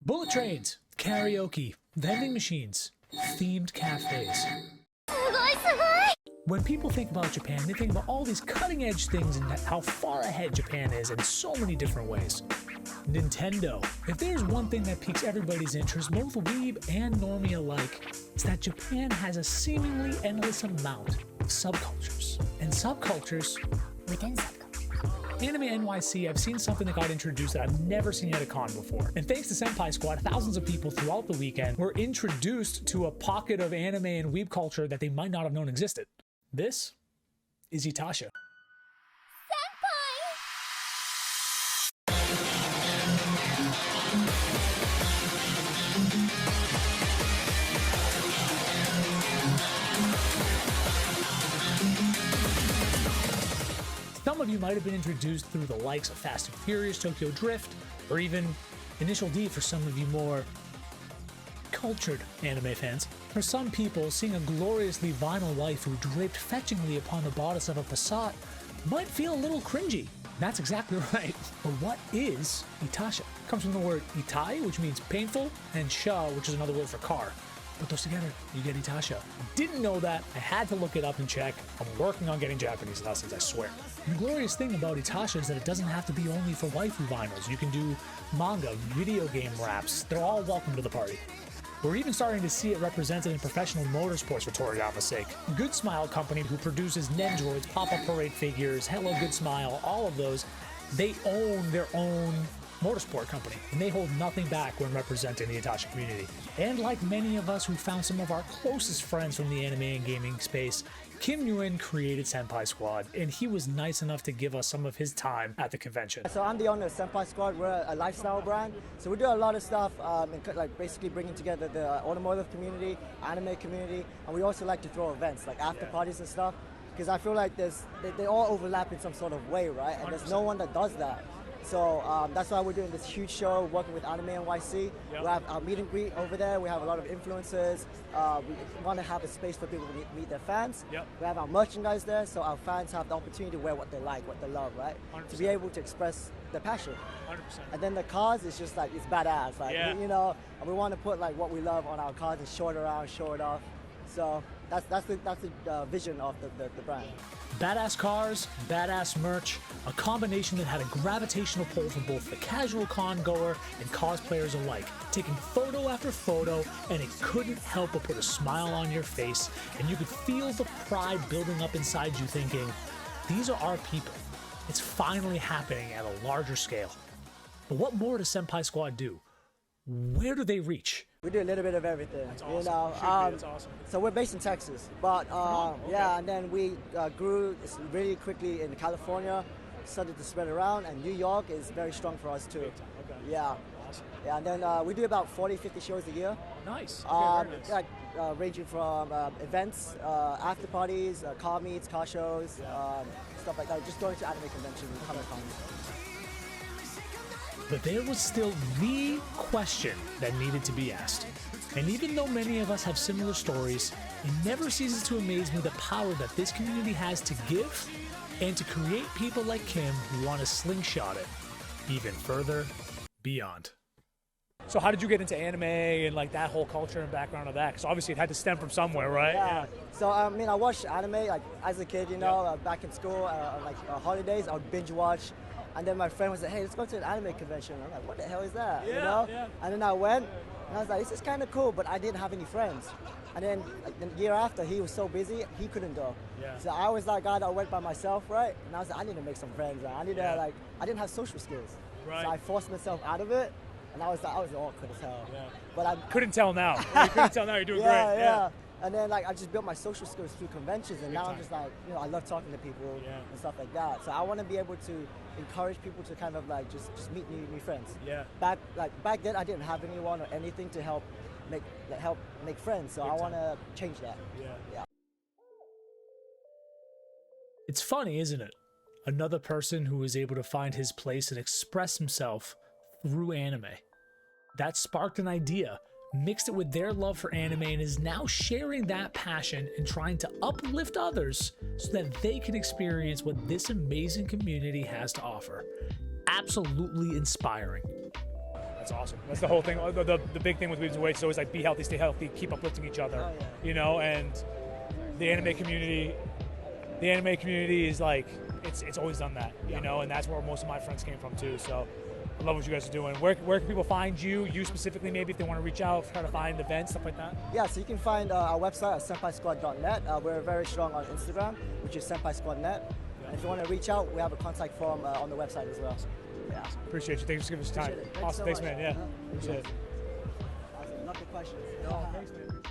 Bullet trains, karaoke, vending machines, themed cafes. When people think about Japan, they think about all these cutting-edge things and how far ahead Japan is in so many different ways. Nintendo. If there's one thing that piques everybody's interest, both weeb and normie alike, it's that Japan has a seemingly endless amount of subcultures. And subcultures within subcultures. Anime NYC, I've seen something that got introduced that I've never seen at a con before. And thanks to Senpai Squad, thousands of people throughout the weekend were introduced to a pocket of anime and weeb culture that they might not have known existed. This is Itasha. Some of you might have been introduced through the likes of Fast and Furious, Tokyo Drift, or even Initial D for some of you more cultured anime fans. For some people, seeing a gloriously vinyl waifu draped fetchingly upon the bodice of a facade might feel a little cringy. That's exactly right. But what is Itasha? It comes from the word itai, which means painful, and sha, which is another word for car. Put those together, you get Itasha. Didn't know that. I had to look it up and check. I'm working on getting Japanese lessons, I swear. The glorious thing about Itasha is that it doesn't have to be only for waifu vinyls. You can do manga, video game raps. They're all welcome to the party. We're even starting to see it represented in professional motorsports for Toriyama's sake. Good Smile Company, who produces Nendroids, Pop-Up Parade figures, Hello Good Smile, all of those, they own their own motorsport company, and they hold nothing back when representing the Itasha community. And like many of us who found some of our closest friends from the anime and gaming space, Kim Nguyen created Senpai Squad, and he was nice enough to give us some of his time at the convention. So I'm the owner of Senpai Squad. We're a lifestyle brand, so we do a lot of stuff, like basically bringing together the automotive community, anime community, and we also like to throw events like after parties and stuff, because I feel like they all overlap in some sort of way, right? And there's no one that does that. So that's why we're doing this huge show, working with Anime NYC. We have our meet and greet over there. We have a lot of influencers. We want to have a space for people to meet their fans. We have our merchandise there, so our fans have the opportunity to wear what they like, what they love, right? 100%. To be able to express their passion. 100%. And then the cars is just like, it's badass. Like, you know, and we want to put like what we love on our cars and show it around, show it off. So that's the vision of the brand. Badass cars, badass merch, a combination that had a gravitational pull for both the casual con goer and cosplayers alike, taking photo after photo, and it couldn't help but put a smile on your face, and you could feel the pride building up inside you thinking, these are our people. It's finally happening at a larger scale. But what more does Senpai Squad do? Where do they reach? We do a little bit of everything. That's awesome. You know, that's awesome. So we're based in Texas, but yeah, and then we grew really quickly in California, started to spread around, and New York is very strong for us too. Okay. Yeah. Awesome. Yeah, and then we do about 40, 50 shows a year. Nice. Okay, very nice. Like, ranging from events, after parties, car meets, car shows, stuff like that. Just going to anime conventions and Comic-Cons. But there was still the question that needed to be asked. And even though many of us have similar stories, it never ceases to amaze me the power that this community has to give and to create people like Kim who want to slingshot it even further beyond. So how did you get into anime and like that whole culture and background of that? Because obviously it had to stem from somewhere, right? Yeah. So I mean, I watched anime like as a kid, you know, back in school, holidays, I would binge watch. And then my friend was like, hey, let's go to an anime convention. I'm like, what the hell is that? Yeah, you know? Yeah. And then I went, and I was like, this is kind of cool, but I didn't have any friends. And then like, the year after, he was so busy, he couldn't go. Yeah. So I was that guy that went by myself, right? And I was like, I need to make some friends. Right? I need to, like, I didn't have social skills. Right. So I forced myself out of it, and I was awkward as hell. Yeah. But I couldn't tell now. You couldn't tell now, you're doing great. Yeah. And then like I just built my social skills through conventions, and now I'm just like, you know, I love talking to people and stuff like that. So I want to be able to encourage people to kind of like just meet new friends. Yeah. Back then I didn't have anyone or anything to help make friends. So I want to change that. Yeah. It's funny, isn't it? Another person who was able to find his place and express himself through anime. That sparked an idea, mixed it with their love for anime, and is now sharing that passion and trying to uplift others so that they can experience what this amazing community has to offer. Absolutely inspiring. That's awesome. That's the whole thing. The big thing with Weebs and Weights is always like be healthy, stay healthy, keep uplifting each other. Oh, yeah. You know, and the anime community is like it's always done that. You know, and that's where most of my friends came from too. So I love what you guys are doing. Where can people find you? You specifically, maybe if they want to reach out, try to find events, stuff like that. Yeah, so you can find our website at senpaisquad.net. We're very strong on Instagram, which is Senpai Squad net. And if you want to reach out, we have a contact form on the website as well. Yeah. Appreciate you. Thanks for giving us time. Appreciate it. Awesome. Thanks Thanks, so man. much. Yeah. Appreciate it. Awesome. Love the questions. No, thanks, man.